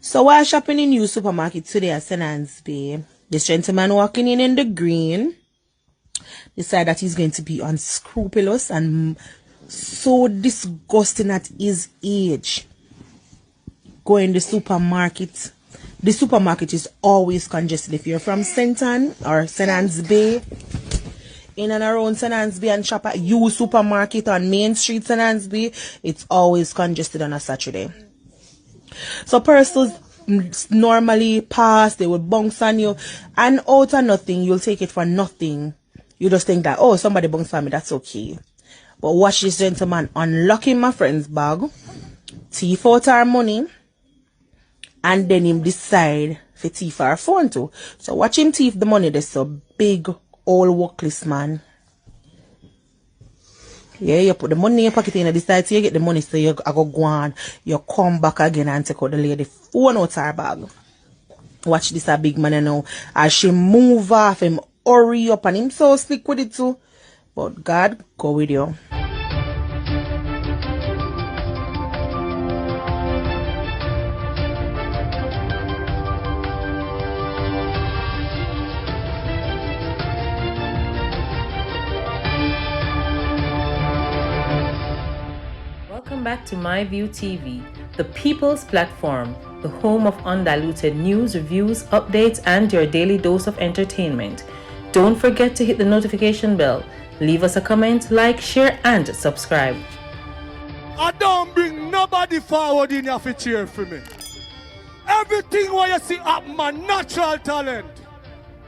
So while shopping in new supermarket today at St. Anne's Bay, this gentleman walking in the green decided that he's going to be unscrupulous and so disgusting at his age. Go in the supermarket. The supermarket is always congested. If you're from St. Anne or St. Anne's Bay, in and around St. Anne's Bay and shop at U Supermarket on Main Street, St. Anne's Bay, it's always congested on a Saturday. So persons normally pass, they will bounce on you, and out of nothing, you'll take it for nothing. You just think that, oh, somebody bounced on me, that's okay. But watch this gentleman unlocking my friend's bag, thief out our money, and then him decide to thief our phone too. So watch him thief the money. There's a big old workless man. Yeah, you put the money in your pocket and you decide to get the money, so you go on, you come back again and take out the lady phone out her bag. Watch this a big man now. As she move off, him hurry up, and him so slick with it too. But God go with you. Welcome back to MyView TV, the people's platform, the home of undiluted news, reviews, updates, and your daily dose of entertainment. Don't forget to hit the notification bell, leave us a comment, like, share, and subscribe. I don't bring nobody forward in your cheer for me. Everything what you see up my natural talent.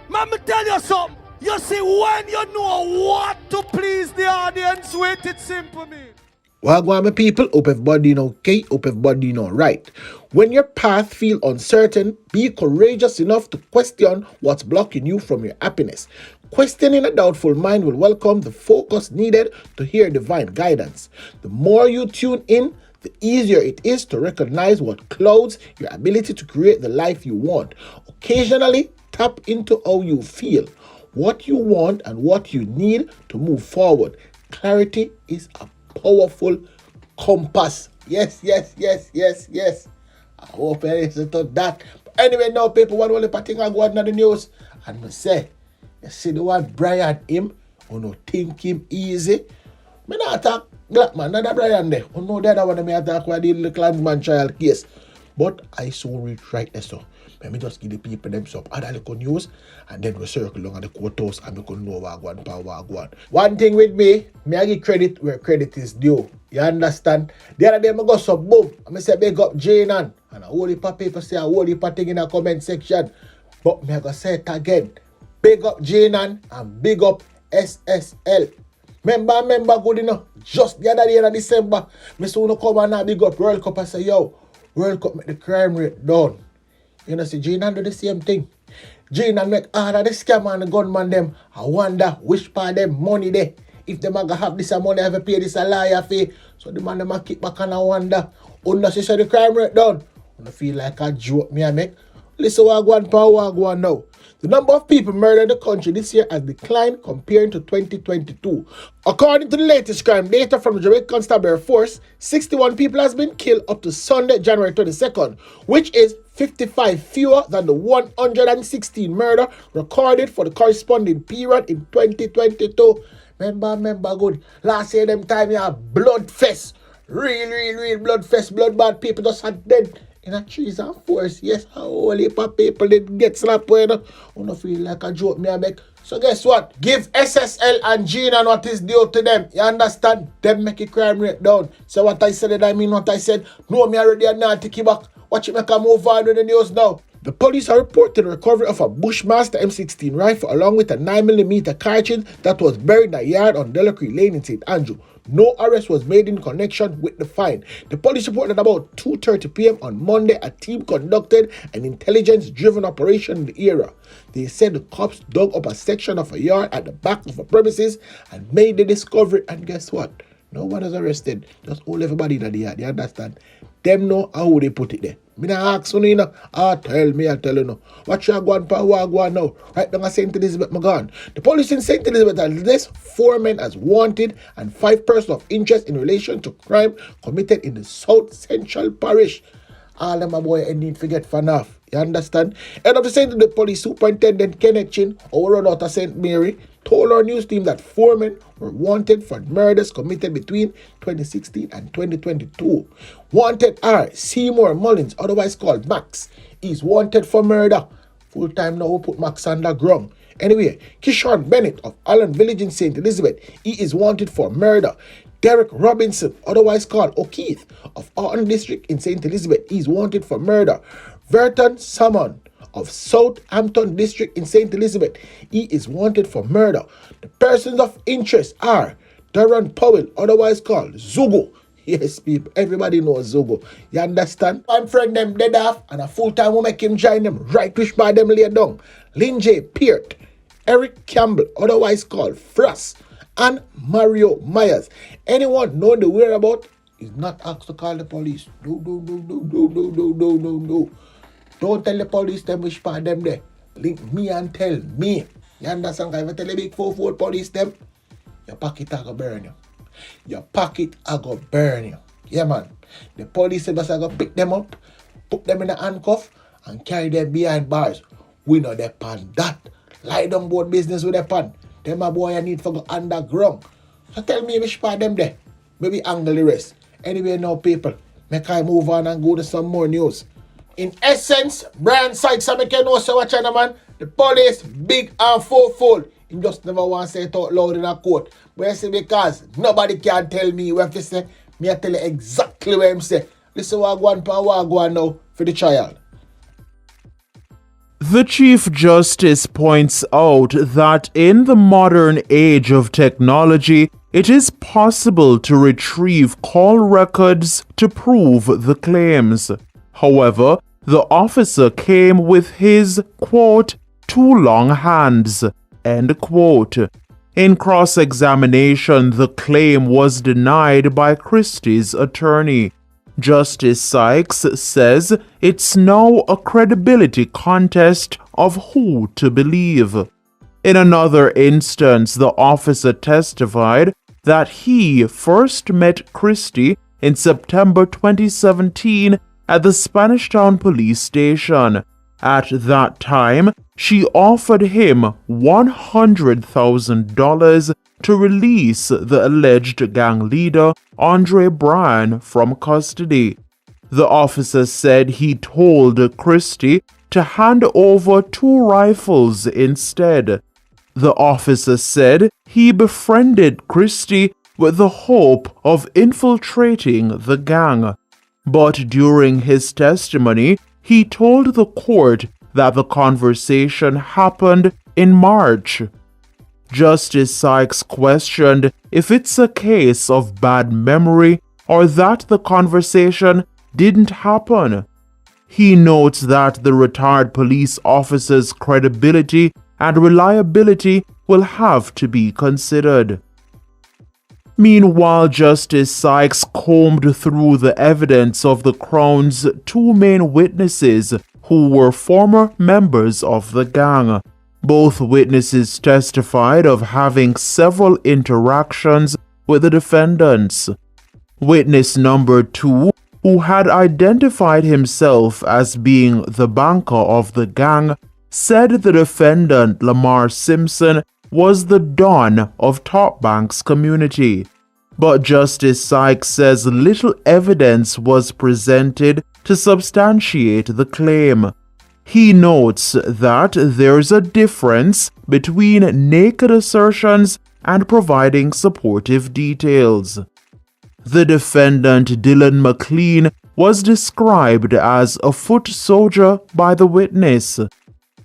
Let me tell you something. You see, when you know what to please the audience with, it's simple, me. Well, my people, hope everybody know okay, hope everybody know right. When your path feel uncertain, be courageous enough to question what's blocking you from your happiness. Questioning a doubtful mind will welcome the focus needed to hear divine guidance. The more you tune in, the easier it is to recognize what clouds your ability to create the life you want. Occasionally, tap into how you feel, what you want, and what you need to move forward. Clarity is a powerful compass. Yes. I hope I listen to that. But anyway, now people, one only thing I go on the news, and I say, you see the one Brian him, you know, think him easy. Me not attack black man, not Brian there. You know the other one me attack where the Clansman child case. But I saw it right there, so let me just give the people them some other little news, and then we circle along at the courthouse and we can know what one. One thing with me, I give credit where credit is due. You understand? The other day I go some boom, I say big up Gůnਘen, and a whole heap of people say a whole heap of thing in the comment section. But me I go say it again. Big up Gůnnghen and big up SSL. Remember good enough. Just the other day in December, me soon come and big up World Cup and say, yo, World Cup make the crime rate down. You know, see, Gůnnghen do the same thing. Gůnnghen make all of the scam and the gunman them. I wonder which part of them money there. If them are going to have this money, have to pay this a liar fee. So the man them a kick back and I wonder. Unnecessary the crime rate down. I feel like a joke me I make. Listen what I go on now. The number of people murdered in the country this year has declined compared to 2022. According to the latest crime data from the Jamaican Constabulary Force, 61 people has been killed up to Sunday, January 22nd, which is 55 fewer than the 116 murder recorded for the corresponding period in 2022. Remember good. Last year them time you have blood fest. Real blood fest, blood bad people just had dead. In a trees and forest, yes, a whole heap of people did get slapped when I don't feel like a joke me I make. So guess what? Give SSL and Gůnnghen what is due to them. You understand? Them make a crime rate down. So what I said, I mean what I said. No, me already a not take it back. Watch it make a move on with the news now. The police are reporting the recovery of a Bushmaster M16 rifle along with a 9mm cartridge that was buried in a yard on Delacree Lane in St. Andrew. No arrest was made in connection with the find. The police reported about 2:30 p.m. on Monday a team conducted an intelligence-driven operation in the area. They said the cops dug up a section of a yard at the back of a premises and made the discovery. And guess what? No one is arrested. Just hold everybody in the yard. You understand? Them know how they put it there. Me not ask you, know. I tell you no. What you go on for now? Right down at St. Elizabeth, my gone. The police in St. Elizabeth has list 4 men as wanted and 5 persons of interest in relation to crime committed in the South Central Parish. All them a boy I need to get fan off. You understand? End of the St. Louis Police Superintendent Kenneth Chin, over run out of St. Mary, told our news team that 4 men were wanted for murders committed between 2016 and 2022. Wanted are Seymour Mullins, otherwise called Max. He's wanted for murder. Full time now, we put Max under GRUNG. Anyway, Kishon Bennett of Allen Village in St. Elizabeth, he is wanted for murder. Derek Robinson, otherwise called O'Keefe, of Alton District in St. Elizabeth, he is wanted for murder. Verton Salmon of Southampton District in St. Elizabeth, he is wanted for murder. The persons of interest are Darren Powell, otherwise called Zugo. Yes, people, everybody knows Zugo. You understand? I'm friend them dead off, and a full-time will make him join them. Right wish by them lay down. Lindsay Peart, Eric Campbell, otherwise called Frost, and Mario Myers. Anyone knowing the whereabouts is not asked to call the police. No. Don't tell the police them which part them there. Link me and tell me. You understand? If I tell the big 4-4 police them, your pocket are gonna burn you. Your pocket are gonna burn you. Yeah, man. The police are gonna pick them up, put them in a handcuff, and carry them behind bars. We know they pan that. Lie down board business with the pan. Them my boy I need for go underground. So tell me which part them there. Maybe angle the rest. Anyway now people, make I move on and go to some more news. In essence, Brian Sykes I make you know so watch man. The police big and fourfold. He just never want to say it out loud in a court. But I say because nobody can tell me what to say. Me I tell you exactly what him say. Listen what I go on now for the trial. The Chief Justice points out that in the modern age of technology, it is possible to retrieve call records to prove the claims. However, the officer came with his, quote, too long hands, end quote. In cross-examination, the claim was denied by Christie's attorney. Justice Sykes says it's now a credibility contest of who to believe. In another instance, the officer testified that he first met Christie in September 2017 at the Spanish Town police station. At that time, she offered him $100,000 to release the alleged gang leader, Andre Bryan, from custody. The officer said he told Christie to hand over 2 rifles instead. The officer said he befriended Christie with the hope of infiltrating the gang. But during his testimony, he told the court that the conversation happened in March. Justice Sykes questioned if it's a case of bad memory or that the conversation didn't happen. He notes that the retired police officer's credibility and reliability will have to be considered. Meanwhile, Justice Sykes combed through the evidence of the Crown's 2 main witnesses who were former members of the gang. Both witnesses testified of having several interactions with the defendants. Witness number 2, who had identified himself as being the banker of the gang, said the defendant Lamar Simpson was the Don of Top Bank's community. But Justice Sykes says little evidence was presented to substantiate the claim. He notes that there's a difference between naked assertions and providing supportive details. The defendant Dylan McLean was described as a foot soldier by the witness.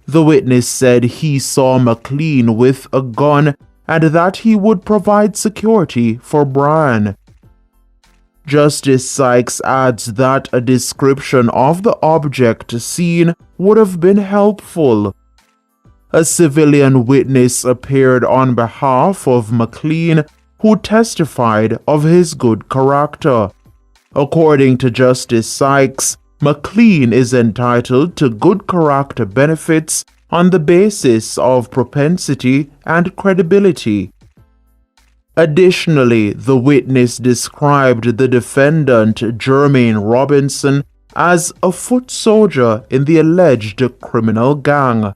The witness said he saw McLean with a gun and that he would provide security for Bryan. Justice Sykes adds that a description of the object seen would have been helpful. A civilian witness appeared on behalf of McLean, who testified of his good character. According to Justice Sykes, McLean is entitled to good character benefits on the basis of propensity and credibility. Additionally, the witness described the defendant, Jermaine Robinson, as a foot soldier in the alleged criminal gang.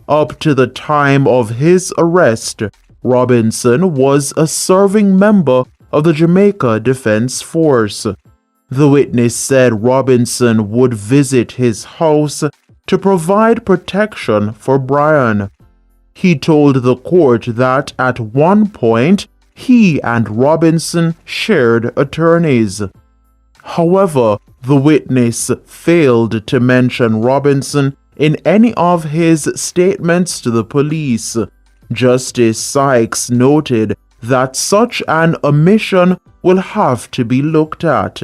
Up to the time of his arrest, Robinson was a serving member of the Jamaica Defense Force. The witness said Robinson would visit his house to provide protection for Brian. He told the court that at one point he and Robinson shared attorneys. However, the witness failed to mention Robinson in any of his statements to the police. Justice Sykes noted that such an omission will have to be looked at.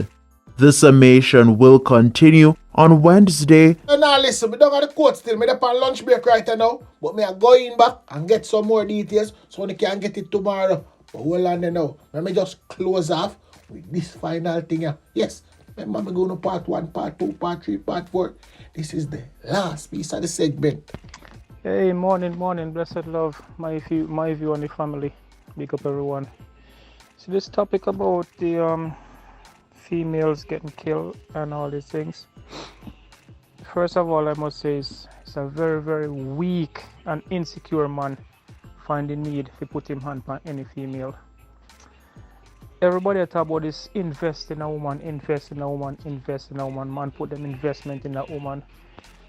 The summation will continue on Wednesday. Now listen, we don't have the court still. Me dey on lunch break right now, but me are going back and get some more details so we can get it tomorrow. But hold on now. Let me just close off with this final thing here. Yes, remember me going to part 1, part 2, part 3, part 4. This is the last piece of the segment. Hey, morning, blessed love, my view on the family. Big up everyone. So this topic about the females getting killed and all these things. First of all, I must say it's a very, very weak and insecure man find the need to put him hand on any female. Everybody talk about this invest in a woman, man put them investment in a woman.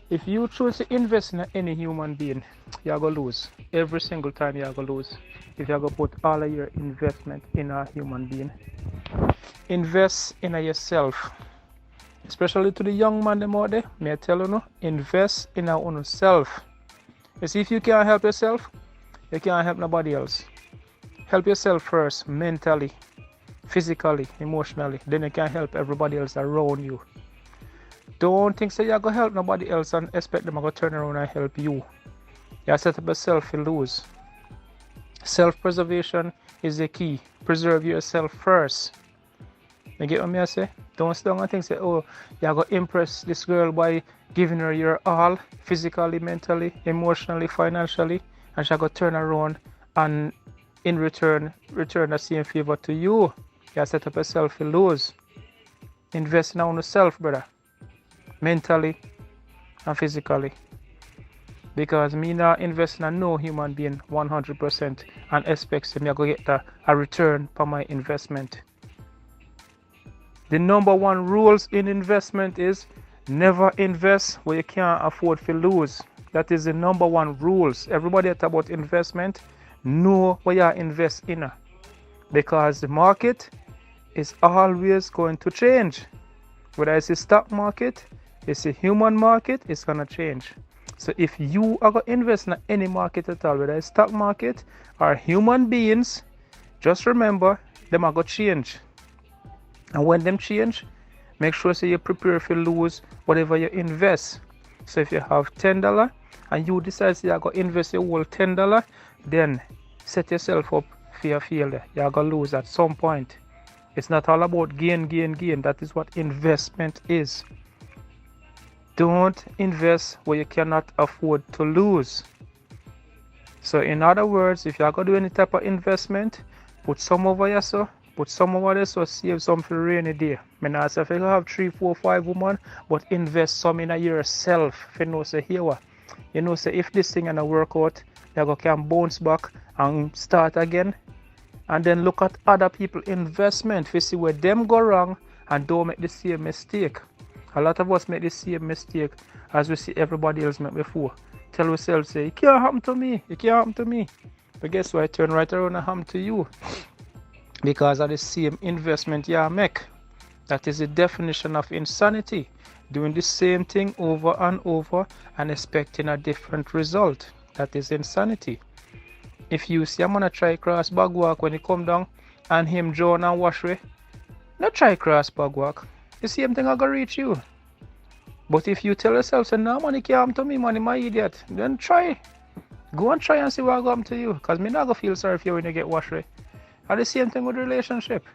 If you choose to invest in any human being, you're going to lose. Every single time you're going to lose. If you're going to put all of your investment in a human being. Invest in yourself. Especially to the young man them out there, may I tell you no, invest in our own self. You see, if you can't help yourself, you can't help nobody else. Help yourself first, mentally, physically, emotionally. Then you can help everybody else around you. Don't think so you're going to help nobody else and expect them to turn around and help you. You set up yourself to lose. Self-preservation is the key. Preserve yourself first. You get what I say? Don't sit down and think, say, oh, you're going to impress this girl by giving her your all, physically, mentally, emotionally, financially, and she's going to turn around and in return the same favor to you. You set up yourself to lose. Invest in yourself, brother. Mentally and physically, because me not invest in no human being 100% and expect me to get a return for my investment. The number one rules in investment is never invest where you can't afford to lose. That is the number one rules. Everybody talk about investment, know where you invest in, because the market is always going to change. Whether it's the stock market, it's a human market, it's gonna change. So if you are gonna invest in any market at all, whether it's stock market or human beings, just remember them are gonna change. And when them change, make sure so you prepare to lose whatever you invest. So if you have $10 and you decide you're gonna invest your whole $10, then set yourself up for your failure. You're gonna lose at some point. It's not all about gain. That is what investment is. Don't invest where you cannot afford to lose. So in other words, if you're going to do any type of investment, put some over here, so put some over there, so save some for rainy day. I mean, if you have 3, 4, 5 women, but invest some in yourself. If you know, say, here, you know, say, if this thing gonna work out, you can bounce back and start again. And then look at other people's investment to see where them go wrong and don't make the same mistake. A lot of us make the same mistake as we see everybody else make before. Tell ourselves, say, it can't happen to me, it can't happen to me. But guess what? Turn right around and happen to you. Because of the same investment you make. That is the definition of insanity. Doing the same thing over and over and expecting a different result. That is insanity. If you see I'm gonna try cross bag walk when he come down and him drown and wash away, not try cross bag walk. The same thing I gonna reach you. But if you tell yourself, say, no man, it can't happen to me, man, I'm an idiot, then try. Go and try and see what happen to you. Because me not gonna feel sorry for you when you get washed away. And the same thing with relationship.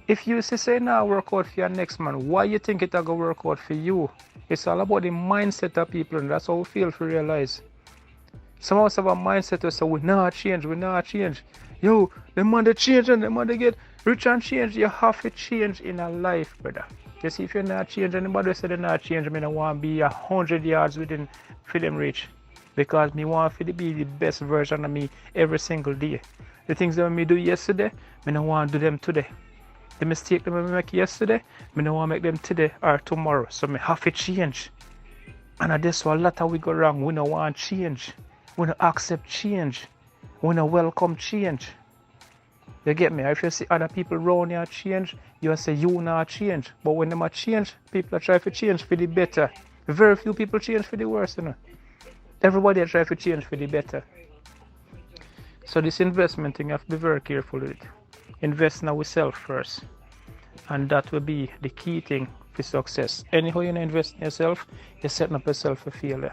If you say nah, work out for your next man, why you think it'll go work out for you? It's all about the mindset of people, and that's how we feel to realize. Some of us have a mindset where say we not change. Yo, the man they change and the man they get rich and change. You have to change in a life, brother. You see, if you're not change, anybody say they're not change, I don't want to be 100 yards within for them reach. Because me want to be the best version of me every single day. The things that I do yesterday, I don't want to do them today. The mistake that I make yesterday, I don't want to make them today or tomorrow. So I have to change. And that's why a lot of we go wrong. We don't want change. We don't accept change. We don't welcome change. You get me? If you see other people around you change, you say you not change. But when they change, people are trying to change for the better. Very few people change for the worse, you know. Everybody try to change for the better. So this investment thing, you have to be very careful with it. Invest in ourselves first. And that will be the key thing for success. Anyhow you invest in yourself, you're setting up yourself for failure.